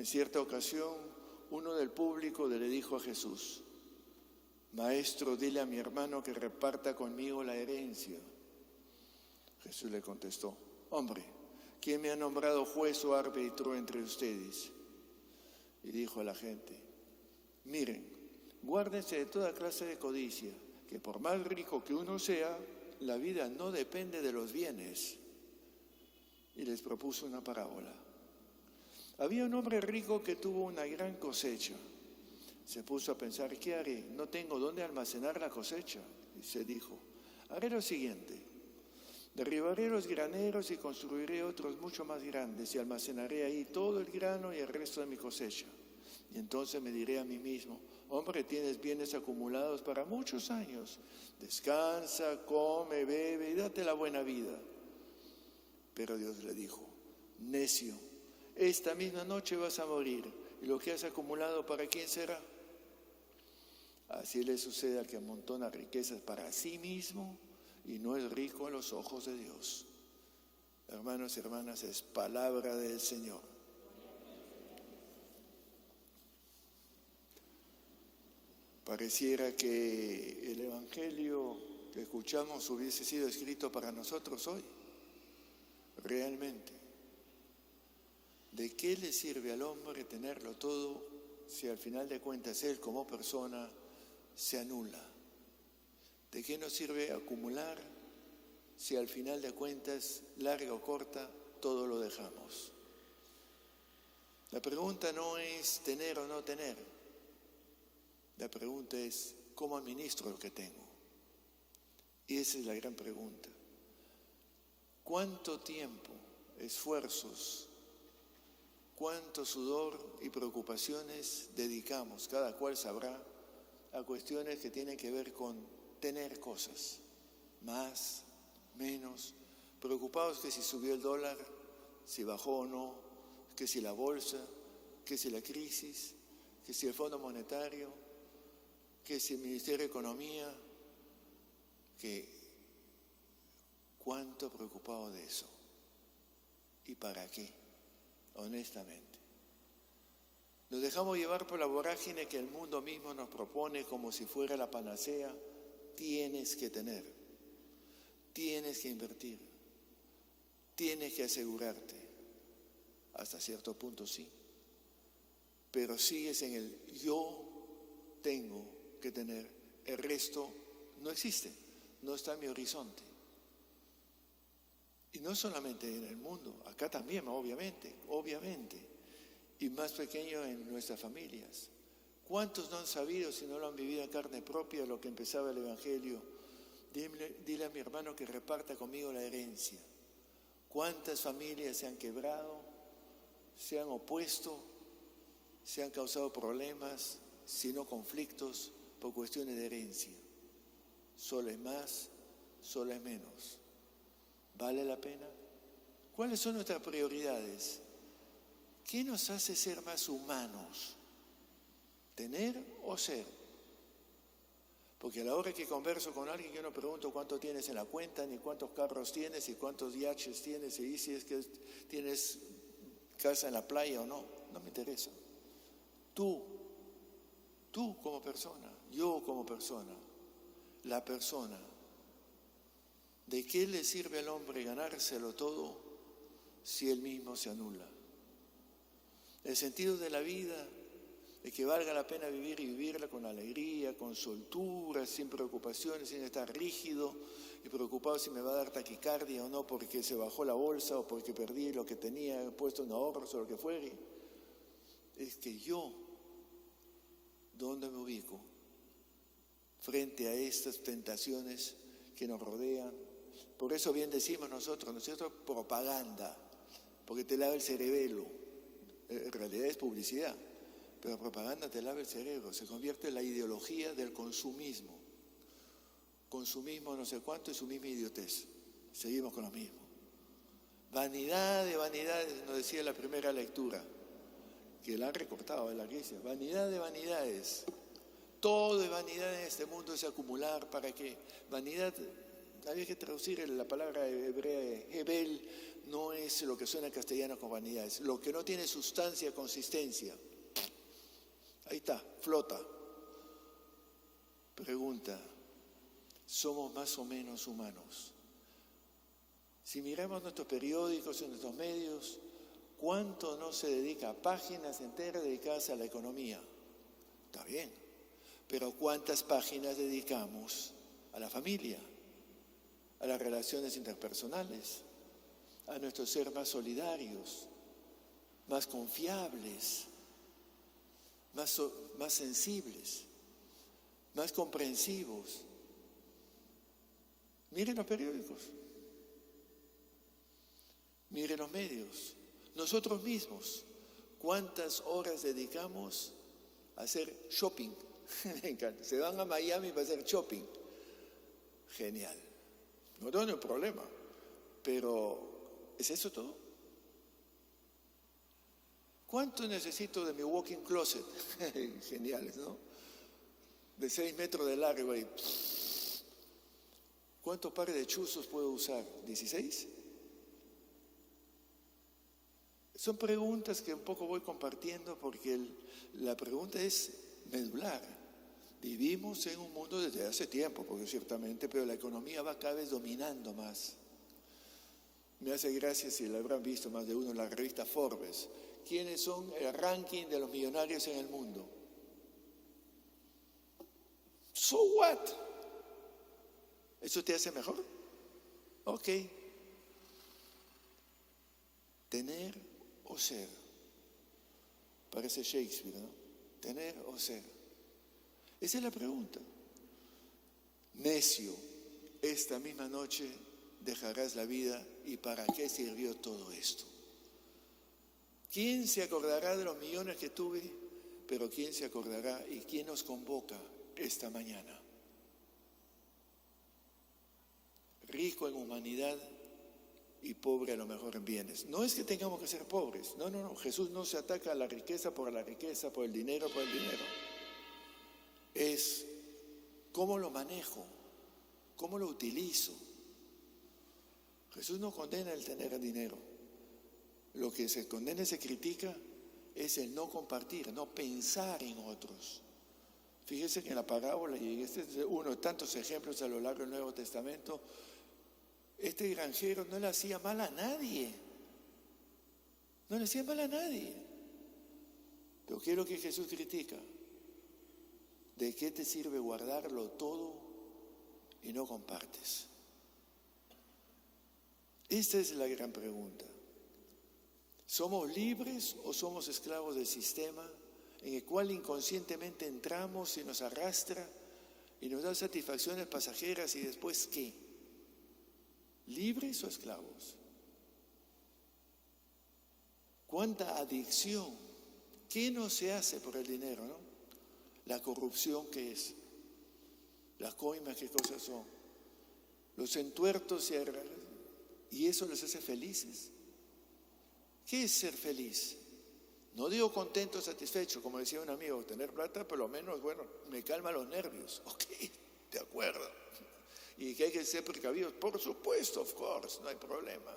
En cierta ocasión, uno del público le dijo a Jesús: Maestro, dile a mi hermano que reparta conmigo la herencia. Jesús le contestó: Hombre, ¿quién me ha nombrado juez o árbitro entre ustedes? Y dijo a la gente: Miren, guárdense de toda clase de codicia, que por más rico que uno sea, la vida no depende de los bienes. Y les propuso una parábola. Había un hombre rico que tuvo una gran cosecha. Se puso a pensar: ¿qué haré? No tengo dónde almacenar la cosecha. Y se dijo: haré lo siguiente: derribaré los graneros y construiré otros mucho más grandes y almacenaré ahí todo el grano y el resto de mi cosecha. Y entonces me diré a mí mismo: hombre, tienes bienes acumulados para muchos años. Descansa, come, bebe y date la buena vida. Pero Dios le dijo: necio, esta misma noche vas a morir, y lo que has acumulado, ¿para quién será? Así le sucede al que amontona riquezas para sí mismo y no es rico a los ojos de Dios. Hermanos y hermanas, es palabra del Señor. Pareciera que el Evangelio que escuchamos hubiese sido escrito para nosotros hoy. Realmente, ¿de qué le sirve al hombre tenerlo todo si al final de cuentas él como persona se anula? ¿De qué nos sirve acumular si al final de cuentas, larga o corta, todo lo dejamos? La pregunta no es tener o no tener. La pregunta es: ¿cómo administro lo que tengo? Y esa es la gran pregunta. ¿Cuánto tiempo, esfuerzos, cuánto sudor y preocupaciones dedicamos, cada cual sabrá, a cuestiones que tienen que ver con tener cosas? Más, menos, preocupados que si subió el dólar, si bajó o no, que si la bolsa, que si la crisis, que si el Fondo Monetario, que si el Ministerio de Economía, que cuánto preocupado de eso. ¿Y para qué? Honestamente. Nos dejamos llevar por la vorágine que el mundo mismo nos propone como si fuera la panacea. Tienes que tener, tienes que invertir, tienes que asegurarte. Hasta cierto punto sí, pero sigues en el yo tengo que tener, el resto no existe, no está en mi horizonte. Y no solamente en el mundo, acá también, obviamente, y más pequeño en nuestras familias. ¿Cuántos no han sabido, si no lo han vivido en carne propia, lo que empezaba el Evangelio? Dile a mi hermano que reparta conmigo la herencia. ¿Cuántas familias se han quebrado, se han opuesto, se han causado problemas, sino conflictos por cuestiones de herencia? Solo es más, solo es menos. ¿Vale la pena? ¿Cuáles son nuestras prioridades? ¿Qué nos hace ser más humanos? ¿Tener o ser? Porque a la hora que converso con alguien, yo no pregunto cuánto tienes en la cuenta, ni cuántos carros tienes, y cuántos yaches tienes, y si es que tienes casa en la playa o no. No me interesa. Tú como persona, yo como persona, la persona. ¿De qué le sirve al hombre ganárselo todo si él mismo se anula? El sentido de la vida es que valga la pena vivir y vivirla con alegría, con soltura, sin preocupaciones, sin estar rígido y preocupado si me va a dar taquicardia o no porque se bajó la bolsa o porque perdí lo que tenía puesto en ahorros o lo que fuere. Es que yo, ¿dónde me ubico frente a estas tentaciones que nos rodean? Por eso bien decimos nosotros, ¿no es cierto? Propaganda, porque te lava el cerebelo. En realidad es publicidad, pero propaganda te lava el cerebro, se convierte en la ideología del consumismo. Consumismo no sé cuánto y su misma idiotez. Seguimos con lo mismo. Vanidad de vanidades, nos decía la primera lectura, que la han recortado en la iglesia. Vanidad de vanidades. Todo es vanidad en este mundo, es acumular. ¿Para qué? Vanidad, había que traducir la palabra hebrea hebel no es lo que suena en castellano con vanidades, lo que no tiene sustancia, consistencia. Ahí está, flota. Pregunta, ¿somos más o menos humanos? Si miramos nuestros periódicos y nuestros medios, ¿cuánto no se dedica a páginas enteras dedicadas a la economía? Está bien, pero ¿cuántas páginas dedicamos a la familia, a las relaciones interpersonales, a nuestro ser más solidarios, más confiables, más sensibles, más comprensivos? Miren los periódicos, miren los medios, nosotros mismos, ¿cuántas horas dedicamos a hacer shopping? Me encanta, se van a Miami para hacer shopping. Genial, no tengo ningún problema, pero ¿es eso todo? ¿Cuánto necesito de mi walk-in closet? Geniales, ¿no? De 6 metros de largo y ¿cuántos pares de chuzos puedo usar? ¿16? Son preguntas que un poco voy compartiendo porque la pregunta es medular. Vivimos en un mundo desde hace tiempo, porque ciertamente, pero la economía va cada vez dominando más. Me hace gracia si la habrán visto más de uno en la revista Forbes. ¿Quiénes son el ranking de los millonarios en el mundo? So what? ¿Eso te hace mejor? Ok. Tener o ser. Parece Shakespeare, ¿no? Tener o ser. Esa es la pregunta. Necio, esta misma noche dejarás la vida y ¿para qué sirvió todo esto? ¿Quién se acordará de los millones que tuve? Pero ¿quién se acordará y quién nos convoca esta mañana? Rico en humanidad y pobre a lo mejor en bienes. No es que tengamos que ser pobres, no. Jesús no se ataca a la riqueza, por el dinero, por el dinero. Es cómo lo manejo, cómo lo utilizo. Jesús no condena el tener dinero. Lo que se condena y se critica es el no compartir, no pensar en otros. Fíjese que en la parábola, y este es uno de tantos ejemplos a lo largo del Nuevo Testamento, este granjero no le hacía mal a nadie. No le hacía mal a nadie. Pero ¿qué es lo que Jesús critica? ¿De qué te sirve guardarlo todo y no compartes? Esta es la gran pregunta. ¿Somos libres o somos esclavos del sistema en el cual inconscientemente entramos y nos arrastra y nos da satisfacciones pasajeras y después qué? ¿Libres o esclavos? ¿Cuánta adicción? ¿Qué no se hace por el dinero, no? La corrupción, ¿qué es? Las coimas, ¿qué cosas son? Los entuertos y eso les hace felices. ¿Qué es ser feliz? No digo contento, satisfecho, como decía un amigo, tener plata por lo menos, bueno, me calma los nervios. Ok, de acuerdo. Y que hay que ser precavidos, por supuesto, of course, no hay problema.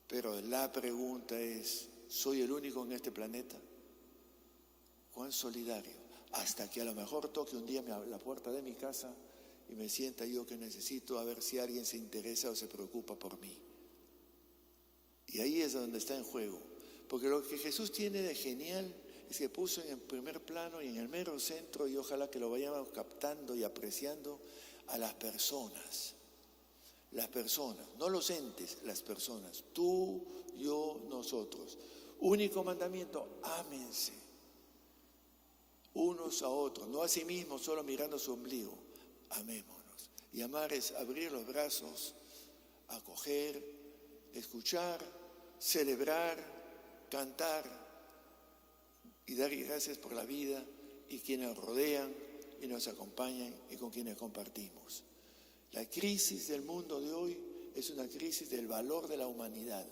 Pero la pregunta es, ¿soy el único en este planeta? ¿Cuán solidario? Hasta que a lo mejor toque un día la puerta de mi casa y me sienta yo que necesito a ver si alguien se interesa o se preocupa por mí. Y ahí es donde está en juego. Porque lo que Jesús tiene de genial es que puso en el primer plano y en el mero centro, y ojalá que lo vayamos captando y apreciando, a las personas. Las personas, no los entes, las personas. Tú, yo, nosotros. Único mandamiento, ámense unos a otros, no a sí mismos solo mirando su ombligo. Amémonos. Y amar es abrir los brazos, acoger, escuchar, celebrar, cantar y dar gracias por la vida y quienes nos rodean y nos acompañan y con quienes compartimos. La crisis del mundo de hoy es una crisis del valor de la humanidad.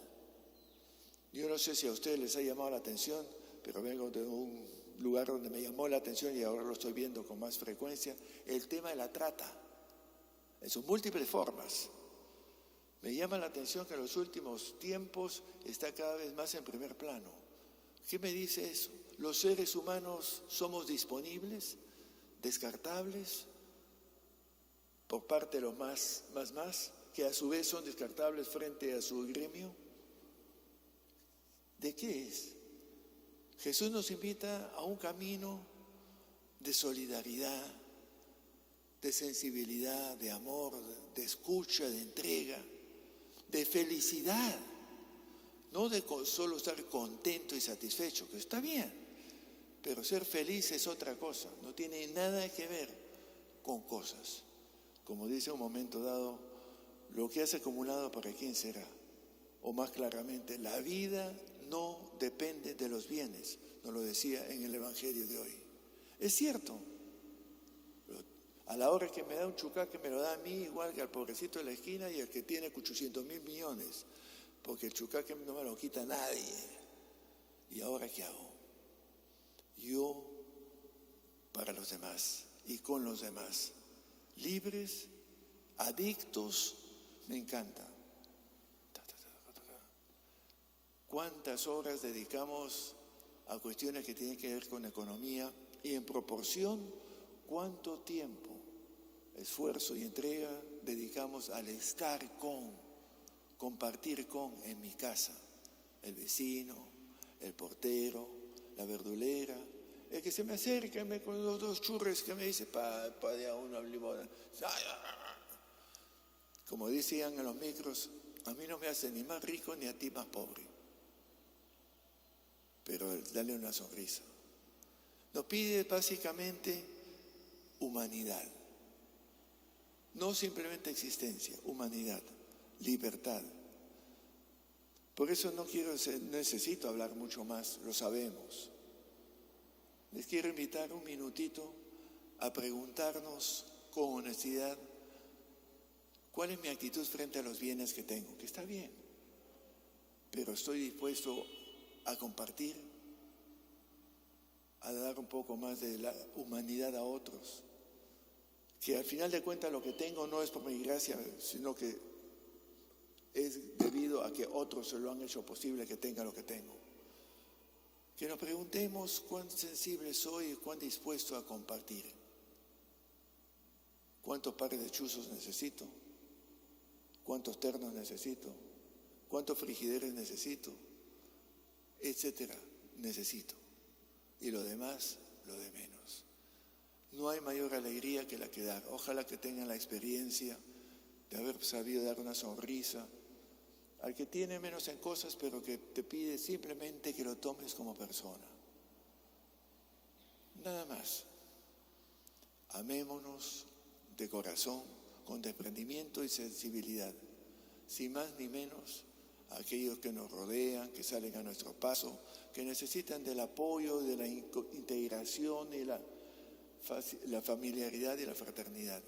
Yo no sé si a ustedes les ha llamado la atención, pero vengo de un lugar donde me llamó la atención y ahora lo estoy viendo con más frecuencia, el tema de la trata, en sus múltiples formas. Me llama la atención que en los últimos tiempos está cada vez más en primer plano. ¿Qué me dice eso? ¿Los seres humanos somos disponibles, descartables, por parte de los más, que a su vez son descartables frente a su gremio? ¿De qué es? Jesús nos invita a un camino de solidaridad, de sensibilidad, de amor, de escucha, de entrega, de felicidad, no de solo estar contento y satisfecho, que está bien, pero ser feliz es otra cosa, no tiene nada que ver con cosas. Como dice un momento dado, lo que has acumulado para quién será, o más claramente, la vida no depende de los bienes, nos lo decía en el Evangelio de hoy. Es cierto, a la hora que me da un chucaque me lo da a mí igual que al pobrecito de la esquina y al que tiene 800.000 millones, porque el chucaque no me lo quita nadie. ¿Y ahora qué hago? Yo para los demás y con los demás, libres, adictos, me encanta. ¿Cuántas horas dedicamos a cuestiones que tienen que ver con economía? Y en proporción, ¿cuánto tiempo, esfuerzo y entrega dedicamos al estar con, compartir con en mi casa? El vecino, el portero, la verdulera, el que se me acerca con los 2 churros que me dice, pa de a una limona. Como decían en los micros, a mí no me hace ni más rico ni a ti más pobre, pero dale una sonrisa. Nos pide básicamente humanidad, no simplemente existencia, humanidad, libertad. Por eso no necesito hablar mucho más, lo sabemos. Les quiero invitar un minutito a preguntarnos con honestidad cuál es mi actitud frente a los bienes que tengo, que está bien, pero estoy dispuesto a compartir, a dar un poco más de la humanidad a otros, que al final de cuentas lo que tengo no es por mi gracia, sino que es debido a que otros se lo han hecho posible que tenga lo que tengo. Que nos preguntemos cuán sensible soy y cuán dispuesto a compartir. ¿Cuántos pares de chuzos necesito? ¿Cuántos ternos necesito? ¿Cuántos frigideres necesito? Etcétera, necesito. Y lo demás, lo de menos. No hay mayor alegría que la que dar. Ojalá que tengan la experiencia de haber sabido dar una sonrisa al que tiene menos en cosas, pero que te pide simplemente que lo tomes como persona. Nada más. Amémonos de corazón, con desprendimiento y sensibilidad, sin más ni menos a aquellos que nos rodean, que salen a nuestro paso, que necesitan del apoyo, de la integración y la familiaridad y la fraternidad.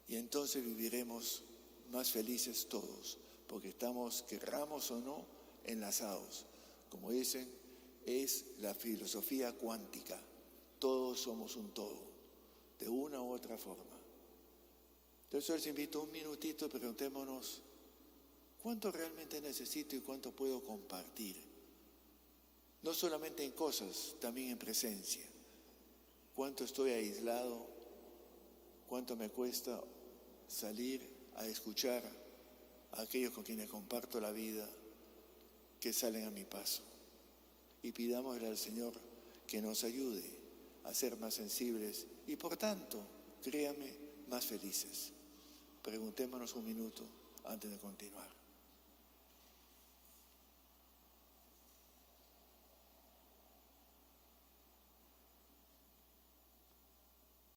Y entonces viviremos más felices todos, porque estamos, querramos o no, enlazados. Como dicen, es la filosofía cuántica. Todos somos un todo, de una u otra forma. Entonces les invito un minutito, preguntémonos, ¿cuánto realmente necesito y cuánto puedo compartir? No solamente en cosas, también en presencia. ¿Cuánto estoy aislado? ¿Cuánto me cuesta salir a escuchar a aquellos con quienes comparto la vida que salen a mi paso? Y pidámosle al Señor que nos ayude a ser más sensibles y por tanto, créame, más felices. Preguntémonos un minuto antes de continuar.